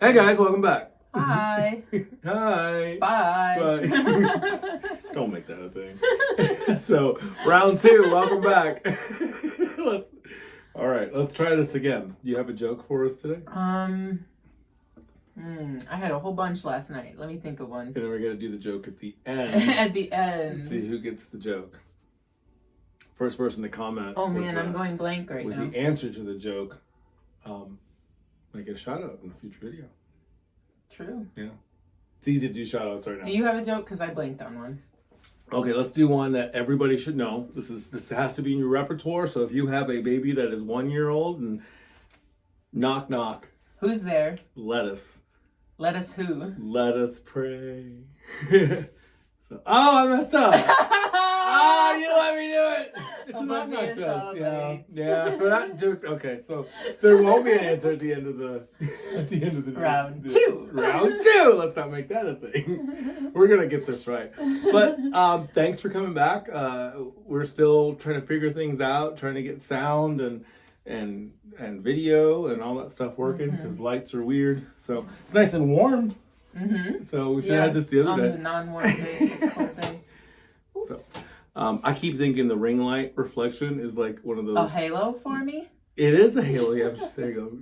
Hey guys, welcome back. Hi. Hi. Bye. Bye. Don't make that a thing. So, round two, welcome back. All right, let's try this again. You have a joke for us today? I had a whole bunch last night. Let me think of one. And then we're going to do the joke at the end. At the end. See who gets the joke. First person to comment. Oh man, I'm going blank right now. With the answer to the joke, make a shout out in a future video. True. Yeah. It's easy to do shout outs right now. Do you have a joke? Because I blanked on one. Okay, let's do one that everybody should know. This has to be in your repertoire. So if you have a baby that is 1 year old and knock knock. Who's there? Lettuce. Lettuce who? Let us pray. I messed up. You let me do it. It's a knock knock joke. Yeah. So that joke. Okay, so there won't be an answer at the end of the round two. Round two. Let's not make that a thing. We're gonna get this right. But thanks for coming back. We're still trying to figure things out, trying to get sound and video and all that stuff working because lights are weird. So it's nice and warm. So we should have had this the other day. On the non-warm day. Cold day. So, I keep thinking the ring light reflection is like one of those. A halo for me? It is a halo. Yeah, there you go.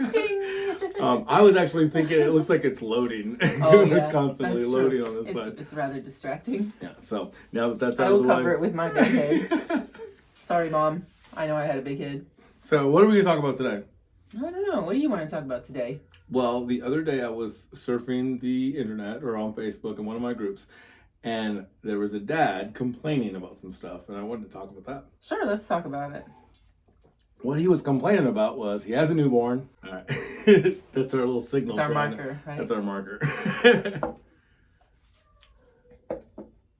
There you go. I was actually thinking it looks like it's loading. Oh, yeah. Constantly loading on this side. It's rather distracting. Yeah, so now that that's out I of the way. will cover it with my big head. Sorry, Mom. I know I had a big head. So what are we going to talk about today? I don't know. What do you want to talk about today? Well, the other day I was surfing the internet or on Facebook in one of my groups, and there was a dad complaining about some stuff, and I wanted to talk about that. Sure, let's talk about it. What he was complaining about was he has a newborn. All right. That's our little signal. It's our marker, right? That's our marker.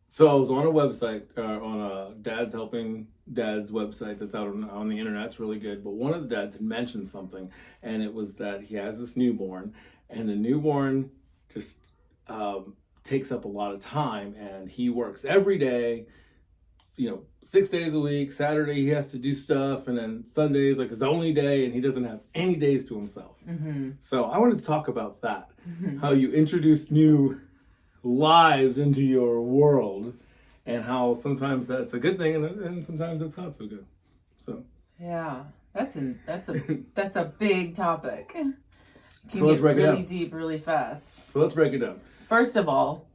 So I was on a website, on a Dad's Helping Dad's website that's out on the internet. It's really good. But one of the dads had mentioned something, and it was that he has this newborn, and the newborn just takes up a lot of time, and he works every day, 6 days a week. Saturday he has to do stuff, and then Sunday is like his only day, and he doesn't have any days to himself. So I wanted to talk about that, how you introduce new lives into your world, and how sometimes that's a good thing, and sometimes it's not so good. So yeah, that's a big topic. So let's break it down. Really deep, really fast. So let's break it down. First of all,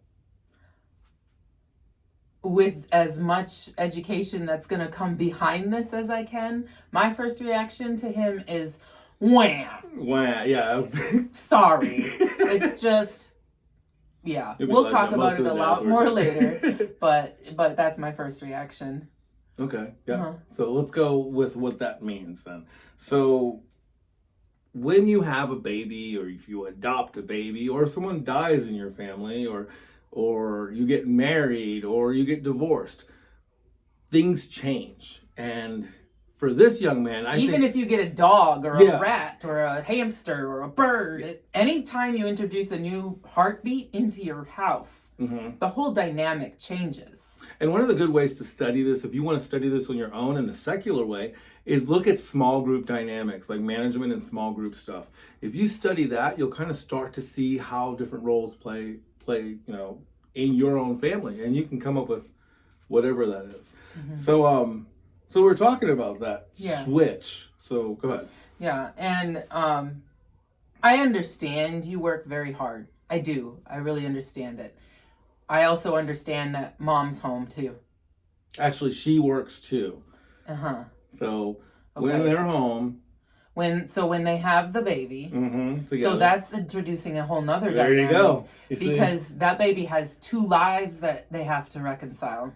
with as much education that's going to come behind this as I can, my first reaction to him is, wham! Wham! Yeah. Sorry. It's just, yeah. We'll talk about it a lot more later, but that's my first reaction. Okay, yeah. So let's go with what that means then. So when you have a baby, or if you adopt a baby, or someone dies in your family, or you get married, or you get divorced, things change. And for this young man, Even if you get a dog or a rat or a hamster or a bird, anytime you introduce a new heartbeat into your house, the whole dynamic changes. And one of the good ways to study this, if you want to study this on your own in the secular way, is look at small group dynamics, like management and small group stuff. If you study that, you'll kind of start to see how different roles play, in your own family, and you can come up with whatever that is. So we're talking about that switch. So go ahead. Yeah, and I understand you work very hard. I do. I really understand it. I also understand that Mom's home too. Actually, she works too. So when they're home, when they have the baby, so that's introducing a whole nother dynamic. There you go. Because that baby has two lives that they have to reconcile.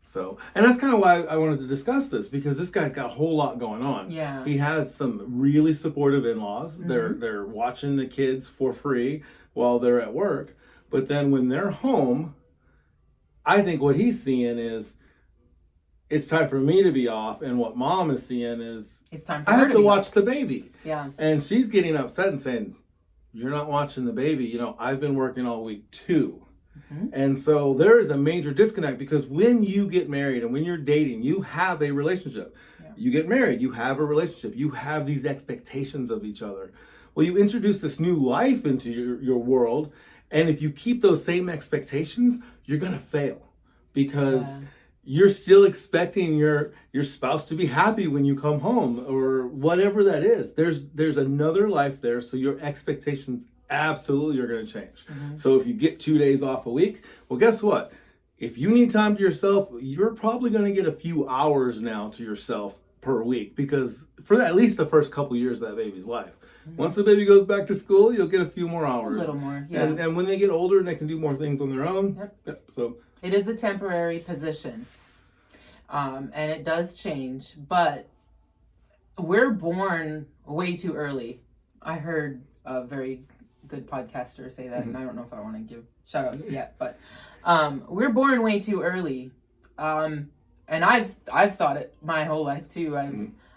So, and that's kind of why I wanted to discuss this, because this guy's got a whole lot going on. Yeah. He has some really supportive in-laws. They're watching the kids for free while they're at work. But then when they're home, I think what he's seeing is, it's time for me to be off, and what Mom is seeing is, it's time for I her have to watch the baby. Yeah. And she's getting upset and saying, you're not watching the baby. I've been working all week too. And so there is a major disconnect, because when you get married and when you're dating, you have a relationship. You get married, you have a relationship. You have these expectations of each other. Well, you introduce this new life into your world, and if you keep those same expectations, you're going to fail because you're still expecting your spouse to be happy when you come home or whatever that is. There's another life there, so your expectations absolutely are going to change. So if you get 2 days off a week, well, guess what? If you need time to yourself, you're probably going to get a few hours now to yourself per week, because for at least the first couple years of that baby's life. Once the baby goes back to school, you'll get a few more hours. A little more, yeah. And when they get older and they can do more things on their own. So it is a temporary position. And it does change, but we're born way too early. I heard a very good podcaster say that, and I don't know if I want to give shout outs yet, but we're born way too early. And I've thought it my whole life too.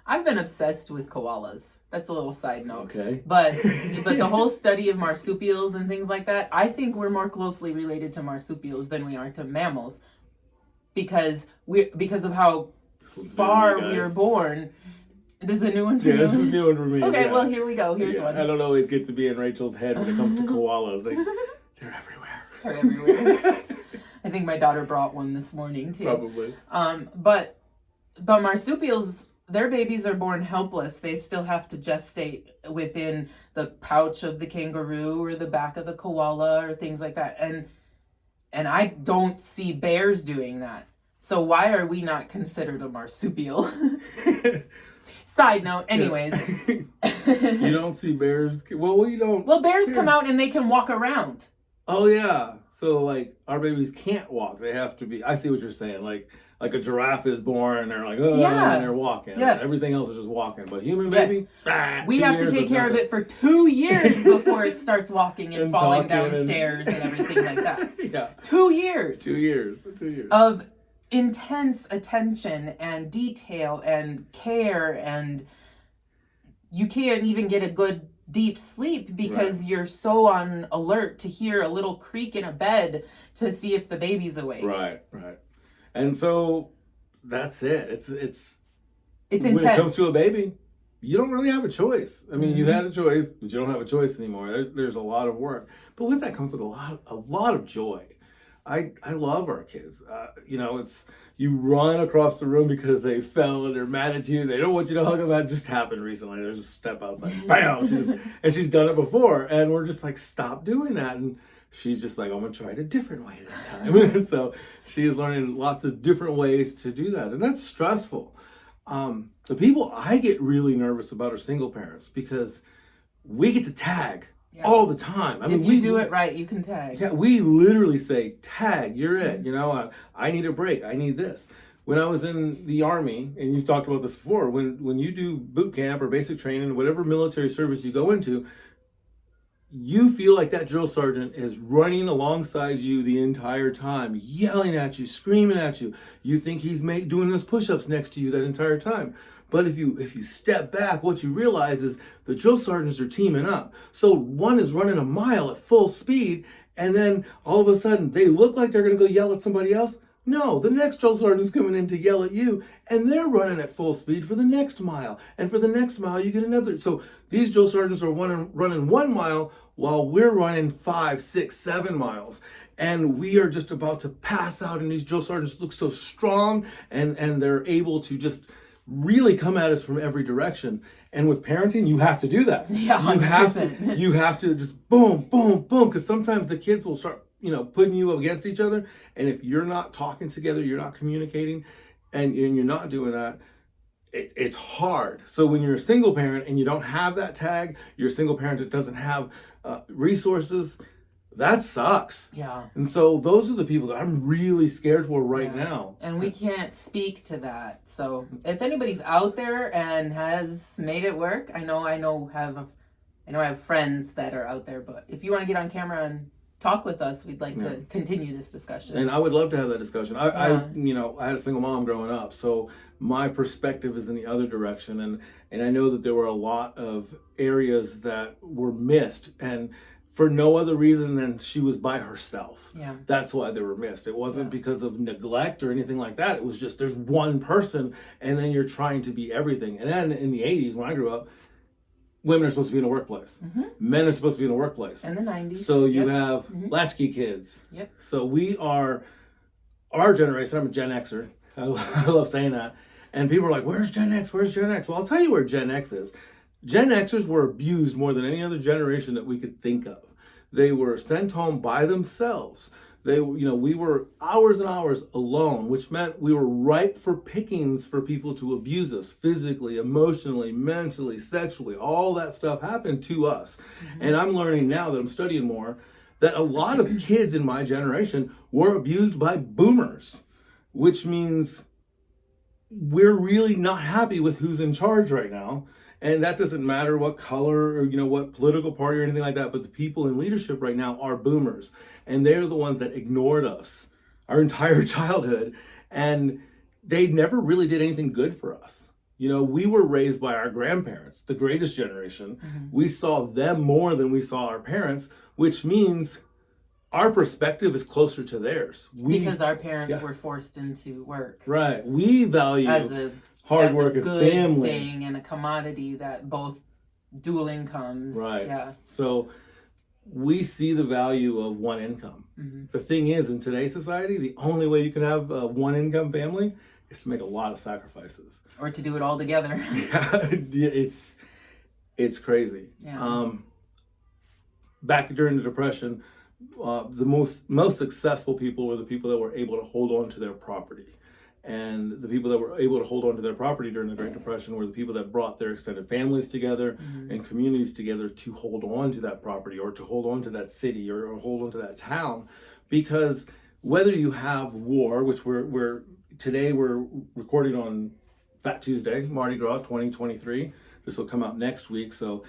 I've been obsessed with koalas. That's a little side note. Okay. But the whole study of marsupials and things like that, I think we're more closely related to marsupials than we are to mammals, because of how far we were born. This is a new one for you? Yeah, this is a new one for me. Okay, well, here we go. Here's one. I don't always get to be in Rachel's head when it comes to koalas. They're everywhere. They're everywhere. I think my daughter brought one this morning too. Probably. But marsupials, their babies are born helpless. They still have to gestate within the pouch of the kangaroo or the back of the koala or things like that. And I don't see bears doing that. So why are we not considered a marsupial? Side note, anyways. You don't see bears? Well, you don't. Well, bears come out and they can walk around. Oh, yeah. So, our babies can't walk. They have to be... I see what you're saying. Like a giraffe is born, and they're and they're walking. Yes. Everything else is just walking. But human baby... We have to take care of it for 2 years before it starts walking and falling downstairs and everything like that. Yeah. 2 years. 2 years. 2 years. Of intense attention and detail and care, and you can't even get a good deep sleep because you're so on alert to hear a little creak in a bed to see if the baby's awake. Right. And so that's it. It's intense. When it comes to a baby, you don't really have a choice. I mean, you had a choice, but you don't have a choice anymore. There's a lot of work, but with that comes with a lot of joy. I love our kids. It's you run across the room because they fell and they're mad at you. They don't want you to hug them. That just happened recently. There's a step outside, bam! She's done it before, and we're just like, stop doing that. And she's just like, I'm gonna try it a different way this time. So she's learning lots of different ways to do that, and that's stressful. The people I get really nervous about are single parents, because we get to tag. Yeah. All the time. I mean, if you do it right, you can tag. Yeah, we literally say, tag, you're it. I need a break. I need this. When I was in the Army, and you've talked about this before, when you do boot camp or basic training, whatever military service you go into, you feel like that drill sergeant is running alongside you the entire time, yelling at you, screaming at you. You think he's doing those push-ups next to you that entire time. But if you step back, what you realize is the drill sergeants are teaming up. So one is running a mile at full speed, and then all of a sudden they look like they're going to go yell at somebody else. No, the next drill sergeant's coming in to yell at you, and they're running at full speed for the next mile. And for the next mile, you get another. So these drill sergeants are running 1 mile while we're running 5, 6, 7 miles. And we are just about to pass out, and these drill sergeants look so strong, and they're able to just really come at us from every direction. And with parenting, you have to do that. Yeah, 100%. You have to just boom, boom, boom, because sometimes the kids will start, putting you against each other. And if you're not talking together, you're not communicating, and you're not doing that, it's hard. So when you're a single parent and you don't have that tag, you're a single parent that doesn't have resources, that sucks. Yeah. And so those are the people that I'm really scared for right now. And we can't speak to that. So if anybody's out there and has made it work, I know I have friends that are out there, but if you want to get on camera and talk with us, we'd like to continue this discussion. And I would love to have that discussion. I had a single mom growing up, so my perspective is in the other direction, and I know that there were a lot of areas that were missed, and for no other reason than she was by herself. Yeah. That's why they were missed. It wasn't because of neglect or anything like that. It was just there's one person, and then you're trying to be everything. And then in the 80s, when I grew up, women are supposed to be in the workplace. Men are supposed to be in the workplace. In the 90s. So you have latchkey kids. Yep. So we are, our generation, I'm a Gen Xer. I love saying that. And people are like, where's Gen X? Where's Gen X? Well, I'll tell you where Gen X is. Gen Xers were abused more than any other generation that we could think of. They were sent home by themselves. We were hours and hours alone, which meant we were ripe for pickings for people to abuse us physically, emotionally, mentally, sexually. All that stuff happened to us. And I'm learning now that I'm studying more that a lot of kids in my generation were abused by boomers, which means we're really not happy with who's in charge right now. And that doesn't matter what color or, what political party or anything like that. But the people in leadership right now are boomers. And they're the ones that ignored us our entire childhood. And they never really did anything good for us. We were raised by our grandparents, the greatest generation. We saw them more than we saw our parents, which means our perspective is closer to theirs. Because our parents were forced into work. Right. We value hard work and good family thing and a commodity that both dual incomes. Right. Yeah. So we see the value of one income. The thing is, in today's society, the only way you can have a one income family is to make a lot of sacrifices. Or to do it all together. It's crazy. Yeah. Back during the Depression, the most successful people were the people that were able to hold on to their property. And the people that were able to hold on to their property during the Great Depression were the people that brought their extended families together and communities together to hold on to that property or to hold on to that city or hold on to that town. Because whether you have war, which today we're recording on Fat Tuesday, Mardi Gras 2023. This will come out next week, so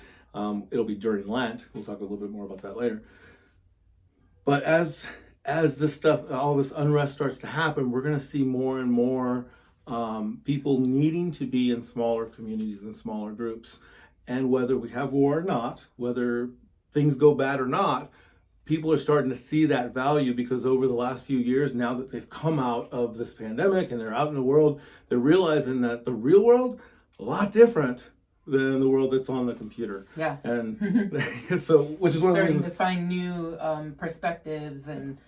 it'll be during Lent. We'll talk a little bit more about that later. But as this stuff, all this unrest starts to happen, we're going to see more and more people needing to be in smaller communities and smaller groups. And whether we have war or not, whether things go bad or not, people are starting to see that value because over the last few years, now that they've come out of this pandemic and they're out in the world, they're realizing that the real world, a lot different than the world that's on the computer. Yeah. And so, which is one of the starting reasons to find new perspectives and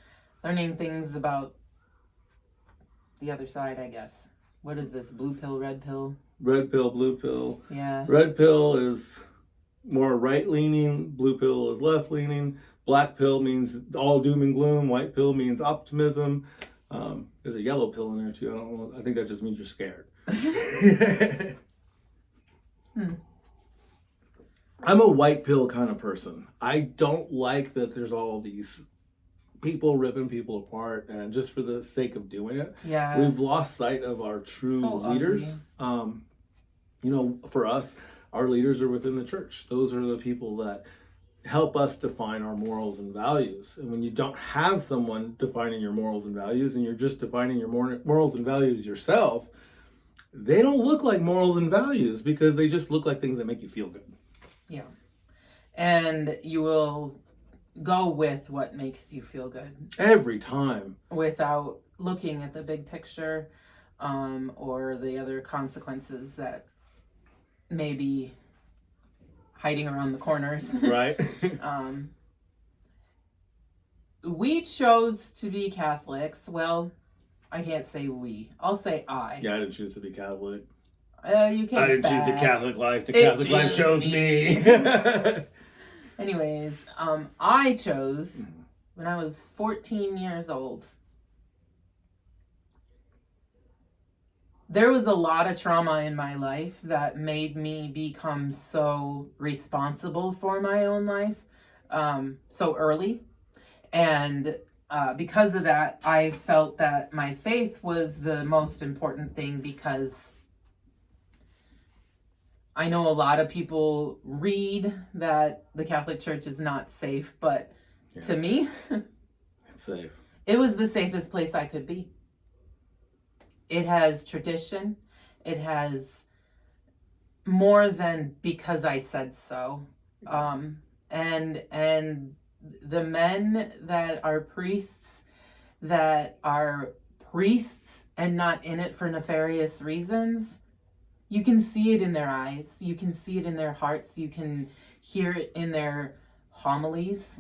learning things about the other side, I guess. What is this? Blue pill, red pill? Red pill, blue pill. Yeah. Red pill is more right-leaning. Blue pill is left-leaning. Black pill means all doom and gloom. White pill means optimism. There's a yellow pill in there too. I don't know. I think that just means you're scared. I'm a white pill kind of person. I don't like that there's all these people ripping people apart and just for the sake of doing it. Yeah. We've lost sight of our true leaders. For us, our leaders are within the church. Those are the people that help us define our morals and values. And when you don't have someone defining your morals and values and you're just defining your morals and values yourself, they don't look like morals and values because they just look like things that make you feel good. Yeah. And you will go with what makes you feel good. Every time. Without looking at the big picture or the other consequences that may be hiding around the corners. Right. We chose to be Catholics. Well, I can't say we. I'll say I. Yeah, I didn't choose to be Catholic. You can't. I didn't choose the Catholic life. The Catholic life chose me. Anyways, I chose when I was 14 years old. There was a lot of trauma in my life that made me become so responsible for my own life so early. And because of that, I felt that my faith was the most important thing because I know a lot of people read that the Catholic Church is not safe, but to me, it's safe. It was the safest place I could be. It has tradition. It has more than because I said so. And the men that are priests and not in it for nefarious reasons, You can see it in their eyes. You can see it in their hearts. You can hear it in their homilies.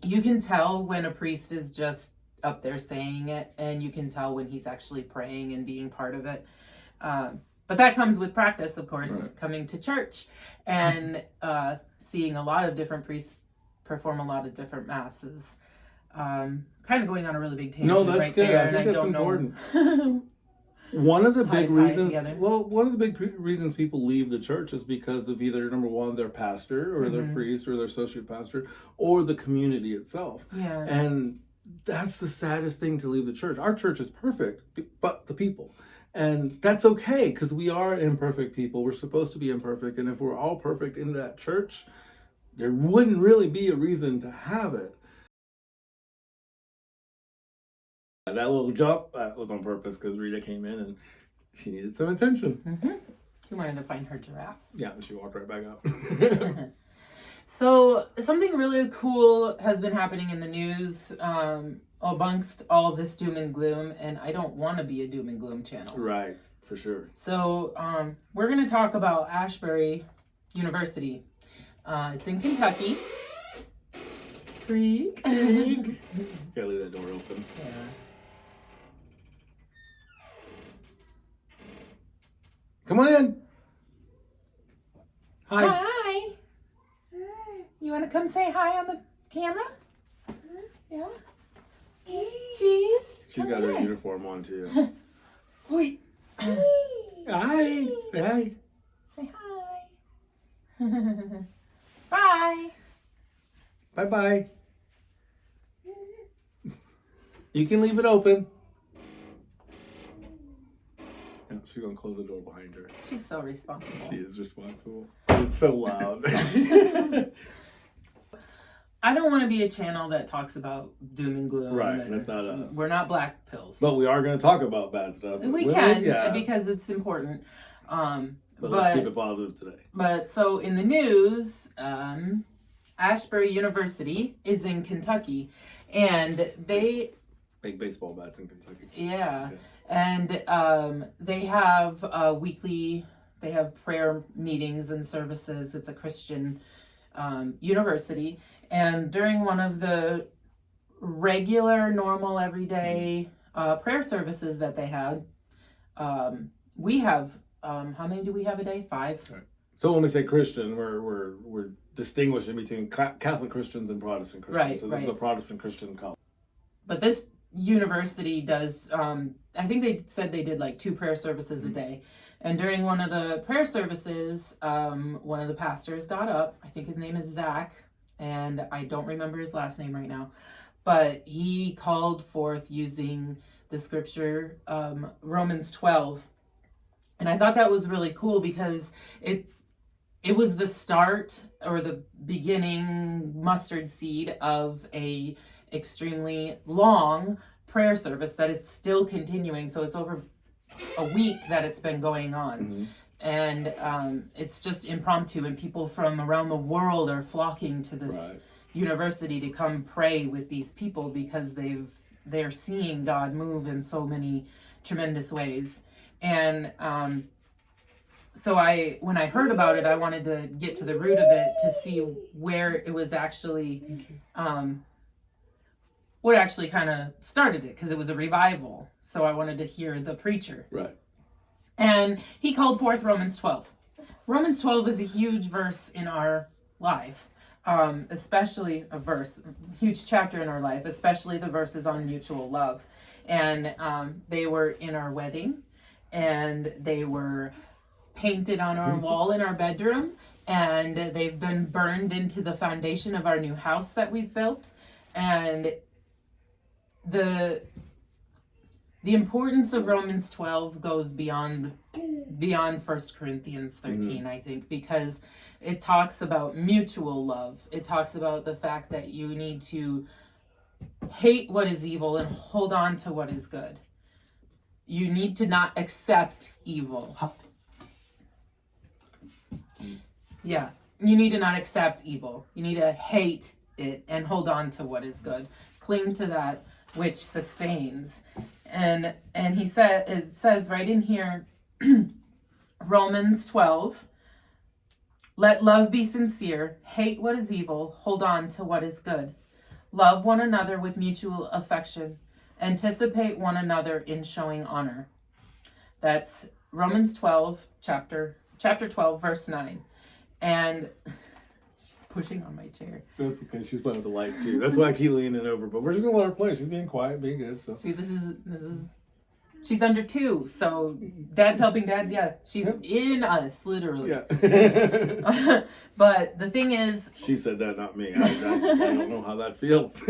You can tell when a priest is just up there saying it, and you can tell when he's actually praying and being part of it. But that comes with practice, of course, Right. coming to church and seeing a lot of different priests perform a lot of different masses. Kind of going on a really big tangent No, that's right good. there, I and think I that's don't important. know. One of the How to big tie it reasons, together. one of the big reasons people leave the church is because of either, number one, their pastor or their priest or their associate pastor or the community itself. Yeah. And that's the saddest thing to leave the church. Our church is perfect, but the people. And that's okay, because we are imperfect people. We're supposed to be imperfect. And if we're all perfect in that church, there wouldn't really be a reason to have it. That little jump, that was on purpose because Rita came in and she needed some attention. She wanted to find her giraffe. Yeah, and she walked right back up. So something really cool has been happening in the news amongst all this doom and gloom, and I don't want to be a doom and gloom channel. Right, for sure. So we're going to talk about Ashbury University. It's in Kentucky. Creak. Gotta leave that door open. Yeah. Come on in. Hi. Hi. You want to come say hi on the camera? Yeah. Cheese. She's got her uniform on too. Oi. Hi. Hi. Say hi. Bye. Bye-bye. You can leave it open. Yeah, she's gonna close the door behind her. She's so responsible. She is responsible. It's so loud. I don't want to be a channel that talks about doom and gloom. Right, and that's not us. We're not black pills. But we are gonna talk about bad stuff. we Will can, Yeah. because it's important. But let's keep it positive today. But so in the news, Ashbury University is in Kentucky, and they Make baseball bats in Kentucky. Yeah. And they have they have prayer meetings and services. It's a Christian university. And during one of the regular, normal, everyday prayer services that they had, we have, how many do we have a day? 5? Right. So when we say Christian, we're distinguishing between Catholic Christians and Protestant Christians. Right, so this is a Protestant Christian college. But this university does, I think they said they did like 2 prayer services a day. And during one of the prayer services, one of the pastors got up. I think his name is Zach, and I don't remember his last name right now. But he called forth using the scripture, Romans 12. And I thought that was really cool because it was the start or the beginning mustard seed of a extremely long prayer service that is still continuing. So it's over a week that it's been going on. And it's just impromptu, and people from around the world are flocking to this university to come pray with these people because they're seeing God move in so many tremendous ways. And so when I heard about it, I wanted to get to the root of it to see where it was actually what actually kind of started it, because it was a revival. So I wanted to hear the preacher. Right. And he called forth Romans 12. Romans 12 is a huge verse in our life, especially a huge chapter in our life, especially the verses on mutual love. And they were in our wedding, and they were painted on our wall in our bedroom, and they've been burned into the foundation of our new house that we've built. And the importance of Romans 12 goes beyond 1 Corinthians 13, I think, because it talks about mutual love. It talks about the fact that you need to hate what is evil and hold on to what is good. You need to not accept evil. Yeah, you need to not accept evil. You need to hate it and hold on to what is good. Cling to that which sustains. And it says right in here, Romans 12. Let love be sincere. Hate what is evil. Hold on to what is good. Love one another with mutual affection. Anticipate one another in showing honor. That's Romans 12, chapter 12, verse 9. And she's pushing on my chair. That's okay. She's playing with the light too. That's why I keep leaning over. But we're just gonna let her play. She's being quiet, being good. So see, this is she's under 2, so dad's helping dads. Yeah, she's in us, literally. Yeah. But the thing is, she said that, not me. I don't know how that feels.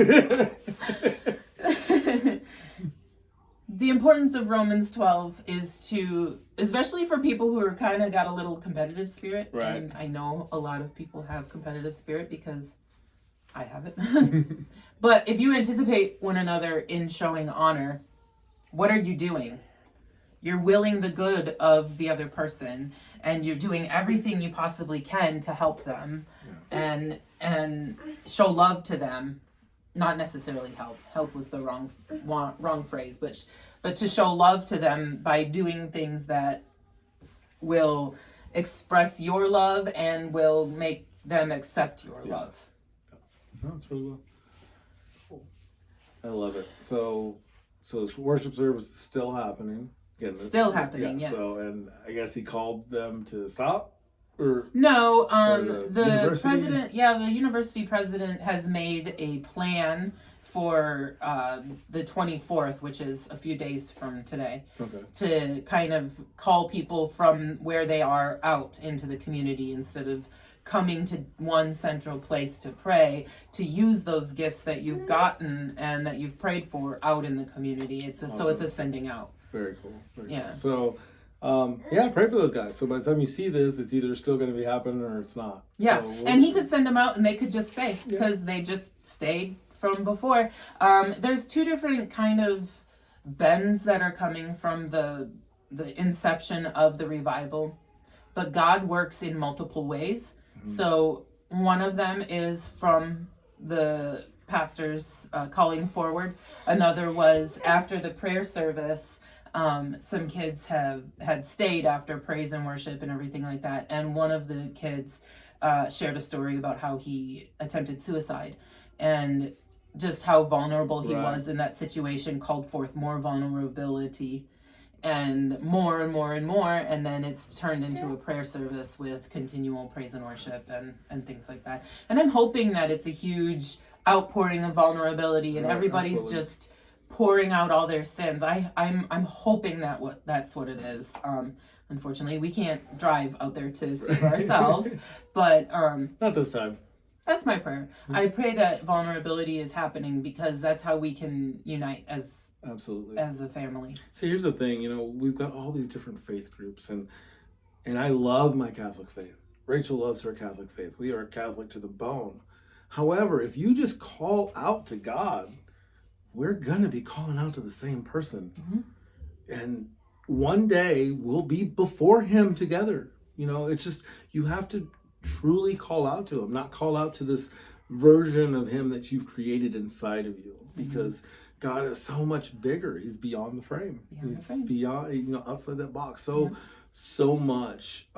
The importance of Romans 12 is to, especially for people who are kind of got a little competitive spirit. Right. And I know a lot of people have competitive spirit because I have it. But if you anticipate one another in showing honor, what are you doing? You're willing the good of the other person, and you're doing everything you possibly can to help them, and show love to them. Not necessarily help. Help was the wrong phrase, but to show love to them by doing things that will express your love and will make them accept your love. No, it's really well. I love it. So this worship service is still happening. Again, Still happening, yes. So, and I guess he called them to stop? Or no, the university? President, the university president has made a plan for the 24th, which is a few days from today, to kind of call people from where they are out into the community instead of coming to one central place to pray, to use those gifts that you've gotten and that you've prayed for out in the community. It's a sending out. Very cool. Very cool. So pray for those guys. So by the time you see this, it's either still going to be happening or it's not. Yeah, so and he could send them out and they could just stay because they just stayed from before. There's 2 different kind of bends that are coming from the inception of the revival, but God works in multiple ways. Mm-hmm. So one of them is from the pastors calling forward. Another was after the prayer service. Some kids had stayed after praise and worship and everything like that. And one of the kids shared a story about how he attempted suicide and just how vulnerable he was in that situation, called forth more vulnerability and more and more and more. And then it's turned into a prayer service with continual praise and worship and things like that. And I'm hoping that it's a huge outpouring of vulnerability and everybody's just pouring out all their sins. I'm hoping that's what it is. Unfortunately, we can't drive out there to see for ourselves, but not this time. That's my prayer. Mm-hmm. I pray that vulnerability is happening because that's how we can unite as a family. See, here's the thing. We've got all these different faith groups, and I love my Catholic faith. Rachel loves her Catholic faith. We are Catholic to the bone. However, if you just call out to God, we're going to be calling out to the same person. Mm-hmm. And one day we'll be before him together. It's just, you have to truly call out to him, not call out to this version of him that you've created inside of you. Because mm-hmm. God is so much bigger. He's beyond the frame. Beyond, outside that box. So much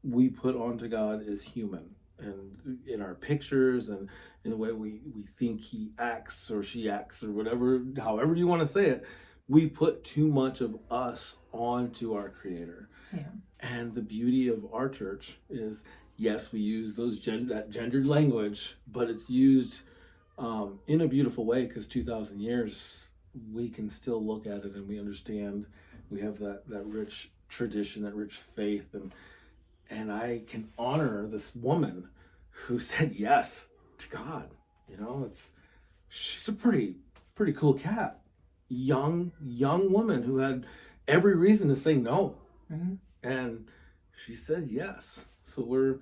we put onto God is human. And in our pictures and in the way we think he acts or she acts or whatever, however you want to say it, we put too much of us onto our Creator. Yeah. And the beauty of our church is, yes, we use that gendered language, but it's used in a beautiful way because 2,000 years, we can still look at it and we understand. We have that rich tradition, that rich faith, and I can honor this woman who said yes to God. She's a pretty cool cat. Young woman who had every reason to say no. Mm-hmm. And she said yes. So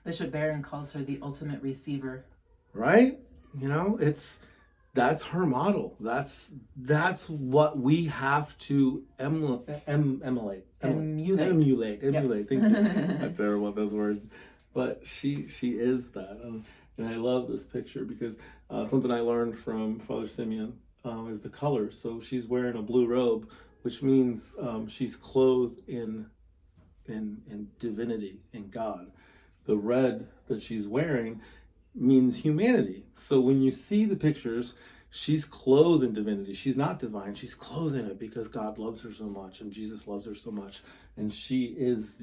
Bishop Barron calls her the ultimate receiver. Right? That's her model. That's what we have to emulate. Emulate. Thank you. I'm terrible at those words, but she is that, and I love this picture because something I learned from Father Simeon is the colors. So she's wearing a blue robe, which means she's clothed in in divinity, in God. The red that she's wearing means humanity. So when you see the pictures, she's clothed in divinity. She's not divine. She's clothed in it because God loves her so much and Jesus loves her so much. And she is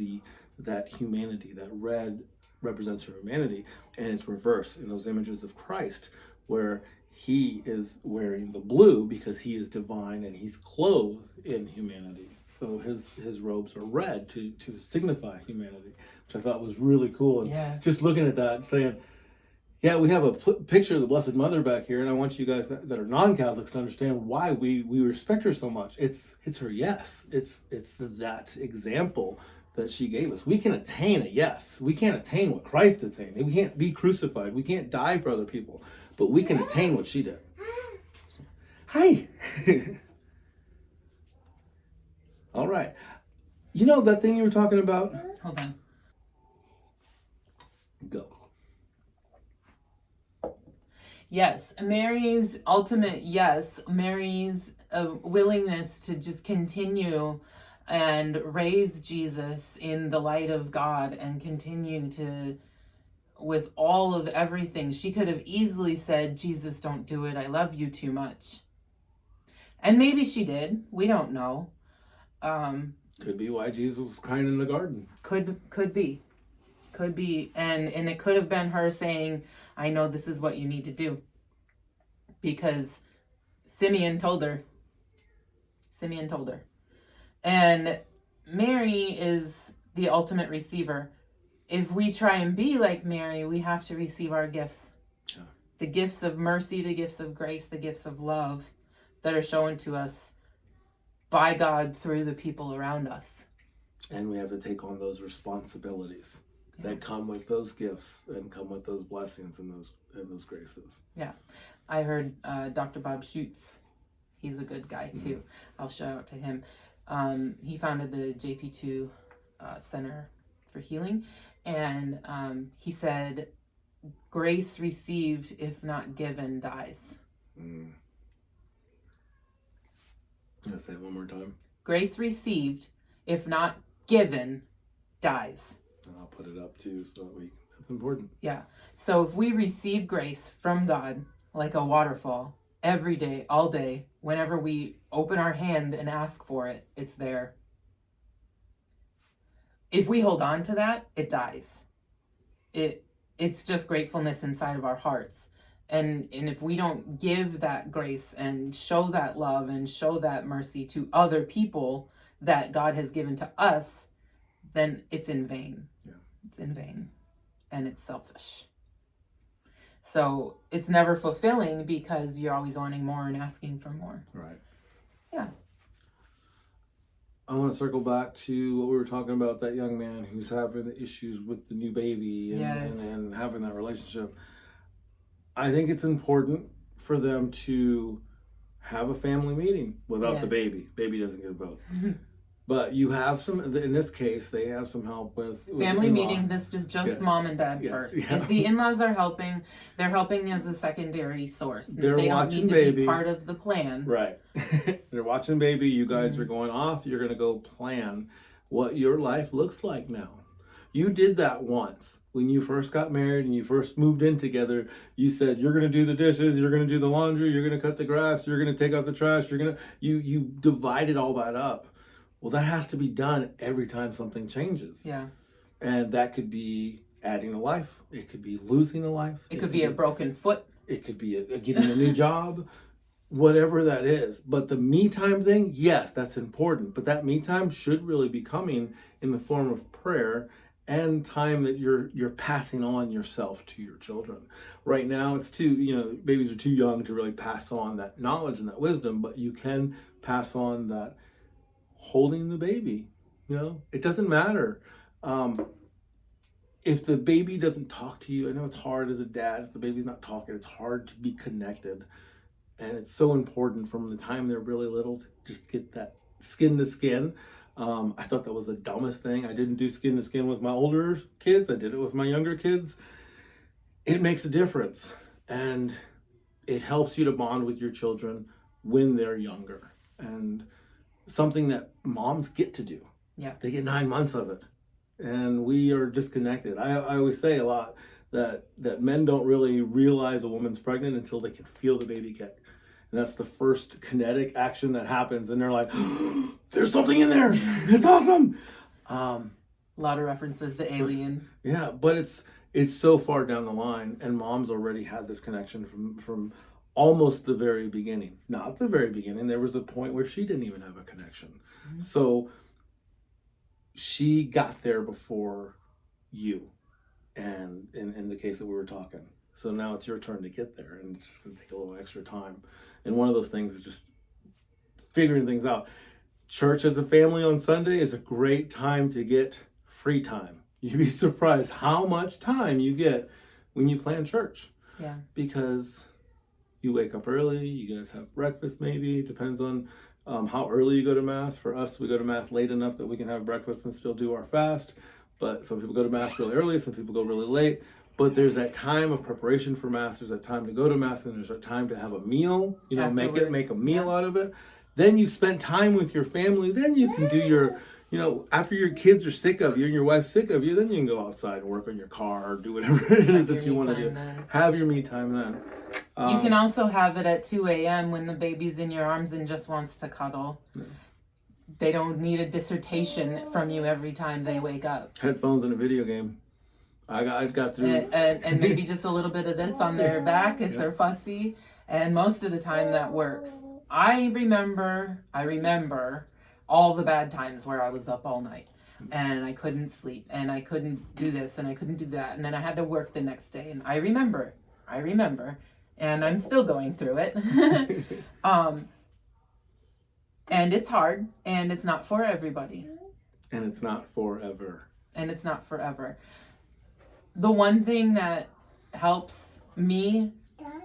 that humanity. That red represents her humanity. And it's reversed in those images of Christ, where he is wearing the blue because he is divine and he's clothed in humanity. So his robes are red to signify humanity, which I thought was really cool. And just looking at that, saying, yeah, we have a picture of the Blessed Mother back here, and I want you guys that are non-Catholics to understand why we respect her so much. It's her yes. It's that example that she gave us. We can attain a yes. We can't attain what Christ attained. We can't be crucified. We can't die for other people, but we can attain what she did. Hi. All right. You know that thing you were talking about? Hold on. Go. Yes, Mary's ultimate yes, Mary's willingness to just continue and raise Jesus in the light of God and continue to, with all of everything. She could have easily said, Jesus, don't do it. I love you too much. And maybe she did. We don't know. Could be why Jesus was crying in the garden. Could be. And it could have been her saying, I know this is what you need to do. Because Simeon told her. And Mary is the ultimate receiver. If we try and be like Mary, we have to receive our gifts. Yeah. The gifts of mercy, the gifts of grace, the gifts of love that are shown to us by God through the people around us. And we have to take on those responsibilities that come with those gifts and come with those blessings and those graces. Yeah. I heard Dr. Bob Schutz. He's a good guy too. I'll shout out to him. He founded the JP2 Center for Healing. And he said, grace received, if not given, dies. Let's say it one more time. Grace received, if not given, dies. And I'll put it up too, so that's important. Yeah. So if we receive grace from God, like a waterfall, every day, all day, whenever we open our hand and ask for it, it's there. If we hold on to that, it dies. It's just gratefulness inside of our hearts. And if we don't give that grace and show that love and show that mercy to other people that God has given to us, then it's in vain. Yeah. It's in vain. And it's selfish. So it's never fulfilling because you're always wanting more and asking for more. Right. Yeah. I want to circle back to what we were talking about, that young man who's having issues with the new baby and having that relationship. I think it's important for them to have a family meeting without the baby. Baby doesn't get a vote. But you have in this case, they have some help with family meeting. This is just mom and dad first. Yeah. If the in-laws are helping, they're helping as a secondary source. They don't need to be part of the plan. Right. They're watching baby. You guys are going off. You're going to go plan what your life looks like now. You did that once. When you first got married and you first moved in together, you said, you're going to do the dishes, you're going to do the laundry, you're going to cut the grass, you're going to take out the trash, you divided all that up. Well, that has to be done every time something changes. Yeah. And that could be adding a life. It could be losing a life. It could be a broken foot. It could be getting a new job, whatever that is. But the me time thing, yes, that's important. But that me time should really be coming in the form of prayer and time that you're passing on yourself to your children. Right now, it's babies are too young to really pass on that knowledge and that wisdom, but you can pass on that holding the baby. It doesn't matter. If the baby doesn't talk to you, I know it's hard as a dad. If the baby's not talking, it's hard to be connected. And it's so important from the time they're really little to just get that skin to skin. I thought that was the dumbest thing. I didn't do skin to skin with my older kids. I did it with my younger kids. It makes a difference. And it helps you to bond with your children when they're younger. And something that moms get to do. Yeah. They get 9 months of it. and we are disconnected. I always say a lot that men don't really realize a woman's pregnant until they can feel the baby kick. And that's the first kinetic action that happens. And they're like, oh, there's something in there. It's awesome. A lot of references to Alien. Yeah, but it's so far down the line, and mom's already had this connection from almost the very beginning. Not the very beginning. There was a point where she didn't even have a connection. Mm-hmm. So she got there before you, and in the case that we were talking. So now it's your turn to get there, and it's just going to take a little extra time. And one of those things is just figuring things out. Church as a family on Sunday is a great time to get free time. You'd be surprised how much time you get when you plan church. Yeah. Because you wake up early, you guys have breakfast maybe, it depends on how early you go to Mass. For us, we go to Mass late enough that we can have breakfast and still do our fast. But some people go to Mass really early, some people go really late. But there's that time of preparation for Mass, there's that time to go to Mass, and there's that time to have a meal, Afterwards. make a meal out of it. Then you spend time with your family, then you can do your, after your kids are sick of you and your wife's sick of you, then you can go outside and work on your car or do whatever it is that you want to do. Then. Have your me time then. You can also have it at 2 a.m. when the baby's in your arms and just wants to cuddle. Yeah. They don't need a dissertation from you every time they wake up. Headphones and a video game. I got through. And maybe just a little bit of this on their back if they're fussy. And most of the time that works. I remember all the bad times where I was up all night and I couldn't sleep and I couldn't do this and I couldn't do that. And then I had to work the next day. And I remember. And I'm still going through it. And it's hard, and it's not for everybody. And it's not forever. The one thing that helps me,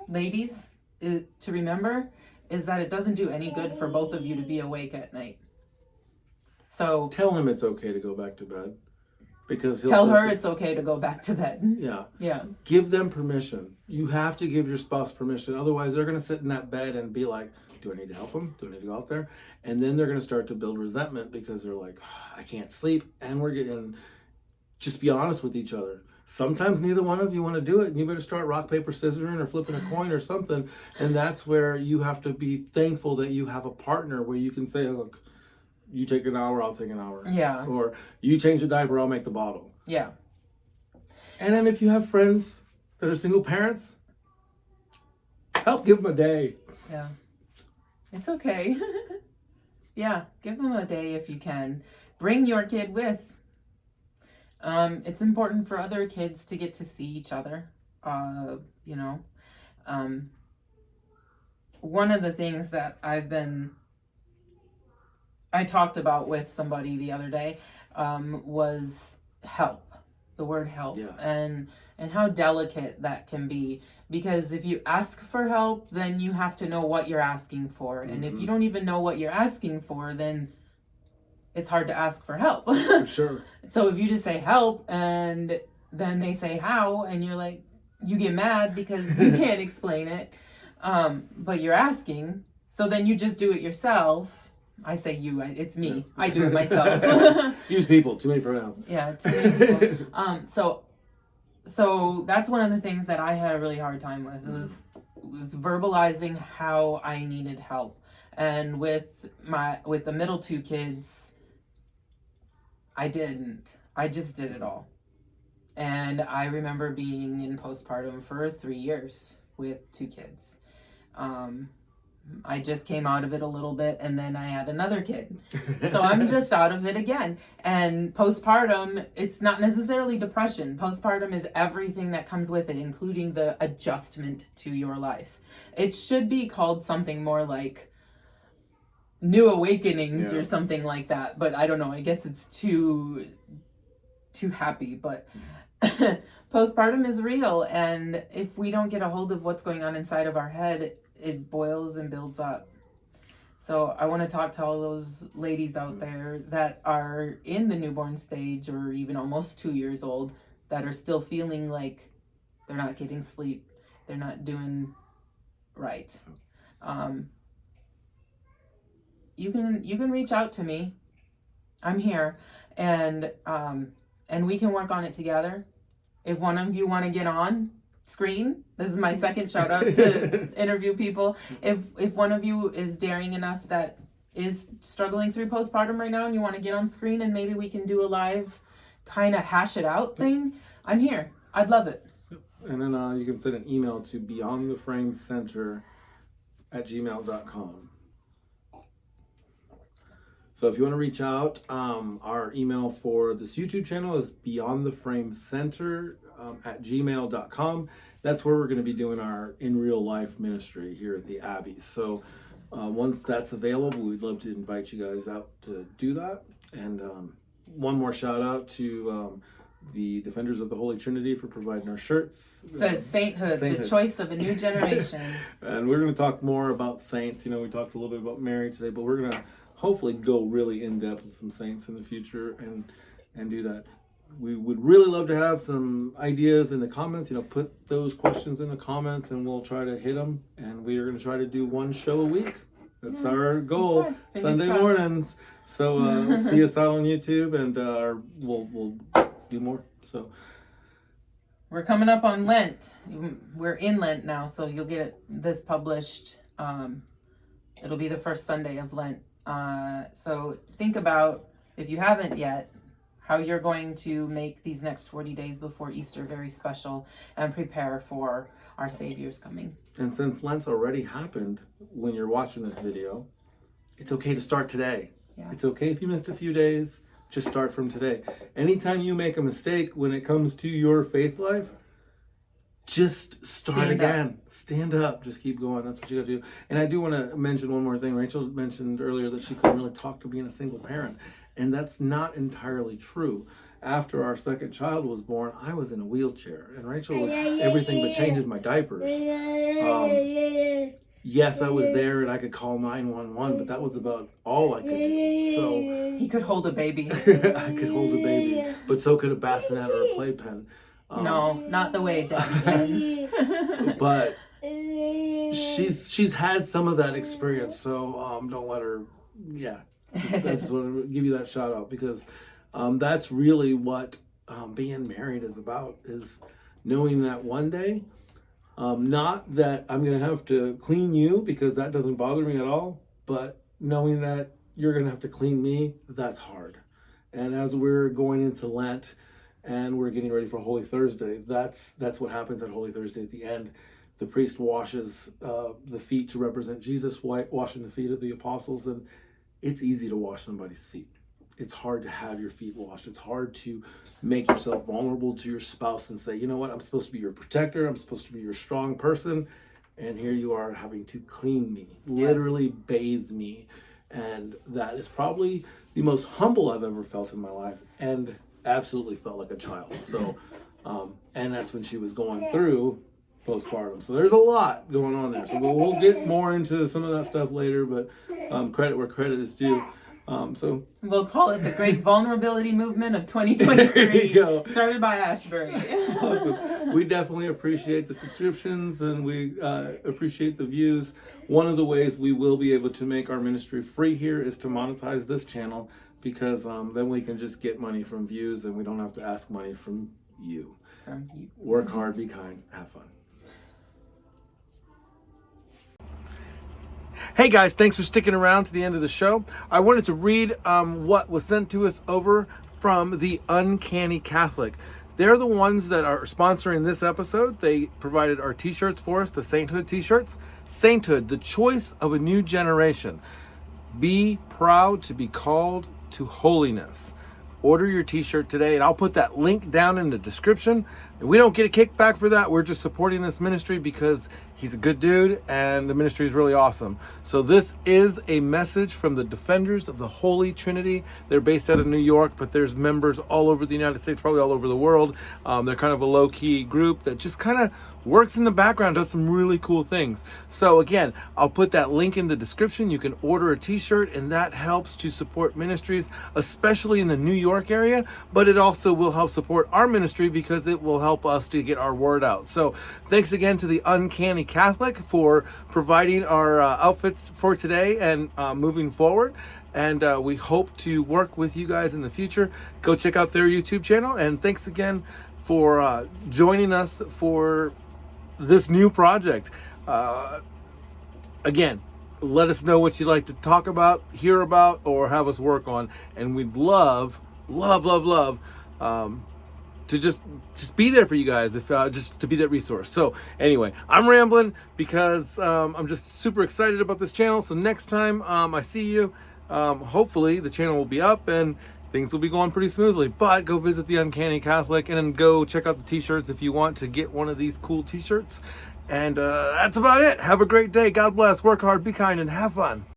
ladies, to remember is that it doesn't do any good for both of you to be awake at night. So tell him it's okay to go back to bed. Because tell her it's okay to go back to bed. Yeah. Give them permission. You have to give your spouse permission. Otherwise, they're going to sit in that bed and be like, do I need to help them? Do I need to go out there? And then they're going to start to build resentment because they're like, I can't sleep. And we're getting, just be honest with each other. Sometimes neither one of you want to do it. And you better start rock, paper, scissoring or flipping a coin or something. And that's where you have to be thankful that you have a partner where you can say, look, you take an hour, I'll take an hour. Yeah. Or you change the diaper, I'll make the bottle. Yeah. And then if you have friends that are single parents, help give them a day. Yeah. It's okay. Yeah. Give them a day if you can. Bring your kid with. It's important for other kids to get to see each other. One of the things that I talked about with somebody the other day was help, the word help, and how delicate that can be. Because if you ask for help, then you have to know what you're asking for. And if you don't even know what you're asking for, then it's hard to ask for help. For sure. So if you just say help and then they say how, and you're like, you get mad because you can't explain it, but you're asking. So then you just do it yourself. I say you, it's me. I do it myself. Use people, too many pronouns. Yeah, too many people. So that's one of the things that I had a really hard time with. It was verbalizing how I needed help. And with the middle two kids, I didn't. I just did it all. And I remember being in postpartum for 3 years with 2 kids. I just came out of it a little bit and then I had another kid. So I'm just out of it again. And postpartum, it's not necessarily depression. Postpartum is everything that comes with it, including the adjustment to your life. It should be called something more like new awakenings or something like that. But I don't know. I guess it's too happy. But postpartum is real. And if we don't get a hold of what's going on inside of our head, it boils and builds up. So I want to talk to all those ladies out there that are in the newborn stage or even almost 2 years old that are still feeling like they're not getting sleep. They're not doing right. You can reach out to me. I'm here. And and we can work on it together. If one of you want to get on screen, this is my second shout out to interview people. If one of you is daring enough that is struggling through postpartum right now and you want to get on screen and maybe we can do a live kind of hash it out thing, I'm here. I'd love it. And then you can send an email to beyondtheframecenter@gmail.com. So if you want to reach out, our email for this YouTube channel is beyondtheframecenter@gmail.com. That's where we're going to be doing our in real life ministry here at the Abbey. So once that's available, we'd love to invite you guys out to do that. And one more shout out to the Defenders of the Holy Trinity for providing our shirts. It says sainthood, the choice of a new generation. And we're going to talk more about saints. You know, we talked a little bit about Mary today, but we're going to hopefully go really in depth with some saints in the future and do that. We would really love to have some ideas in the comments. You know, put those questions in the comments and we'll try to hit them. And we are going to try to do one show a week. That's our goal. Sunday mornings. So see us out on YouTube, and we'll do more. So we're coming up on Lent. We're in Lent now, so you'll get this published. It'll be the first Sunday of Lent. So think about, if you haven't yet, how you're going to make these next 40 days before Easter very special and prepare for our Savior's coming. And since Lent's already happened when you're watching this video, it's okay to start today. Yeah. It's okay if you missed a few days, just start from today. Anytime you make a mistake when it comes to your faith life, just start again. Stand up. Just keep going. That's what you got to do. And I do want to mention one more thing. Rachel mentioned earlier that she couldn't really talk to being a single parent. And that's not entirely true. After our second child was born, I was in a wheelchair. And Rachel was everything but changing my diapers. Yes, I was there and I could call 911, but that was about all I could do. So he could hold a baby. I could hold a baby, but so could a bassinet or a playpen. No, not the way Daddy can. But she's had some of that experience, so don't let her. Yeah, I just want to give you that shout out because that's really what being married is about, is knowing that one day, not that I'm going to have to clean you, because that doesn't bother me at all, but knowing that you're going to have to clean me, that's hard. And as we're going into Lent and we're getting ready for Holy Thursday, that's what happens at Holy Thursday. At the end, the priest washes the feet to represent Jesus, washing the feet of the apostles, and it's easy to wash somebody's feet. It's hard to have your feet washed. It's hard to make yourself vulnerable to your spouse and say, you know what, I'm supposed to be your protector. I'm supposed to be your strong person. And here you are having to clean me, literally bathe me. And that is probably the most humble I've ever felt in my life, and absolutely felt like a child. So, and that's when she was going through postpartum. So there's a lot going on there. So we'll get more into some of that stuff later, but credit where credit is due. So we'll call it the Great Vulnerability Movement of 2023. Started by Ashbury. Awesome. We definitely appreciate the subscriptions, and we appreciate the views. One of the ways we will be able to make our ministry free here is to monetize this channel, because then we can just get money from views and we don't have to ask money from you. Work hard, be kind, have fun. Hey guys, thanks for sticking around to the end of the show. I wanted to read what was sent to us over from the Uncanny Catholic. They're the ones that are sponsoring this episode. They provided our t-shirts for us, the Sainthood t-shirts. Sainthood, the choice of a new generation. Be proud to be called to holiness. Order your t-shirt today, and I'll put that link down in the description. We don't get a kickback for that. We're just supporting this ministry because he's a good dude and the ministry is really awesome. So this is a message from the Defenders of the Holy Trinity. They're based out of New York, but there's members all over the United States, probably all over the world. They're kind of a low-key group that just kind of works in the background, does some really cool things. So again, I'll put that link in the description. You can order a t-shirt, and that helps to support ministries, especially in the New York area, but it also will help support our ministry because it will help us to get our word out. So thanks again to the Uncanny Catholic for providing our outfits for today and moving forward. and we hope to work with you guys in the future. Go check out their YouTube channel, and thanks again for joining us for this new project. Again, let us know what you'd like to talk about, hear about, or have us work on, and we'd love to just be there for you guys, if just to be that resource. So anyway, I'm rambling because I'm just super excited about this channel. So next time I see you, hopefully the channel will be up and things will be going pretty smoothly. But go visit the Uncanny Catholic, and then go check out the t-shirts if you want to get one of these cool t-shirts. And that's about it. Have a great day. God bless. Work hard, be kind, and have fun.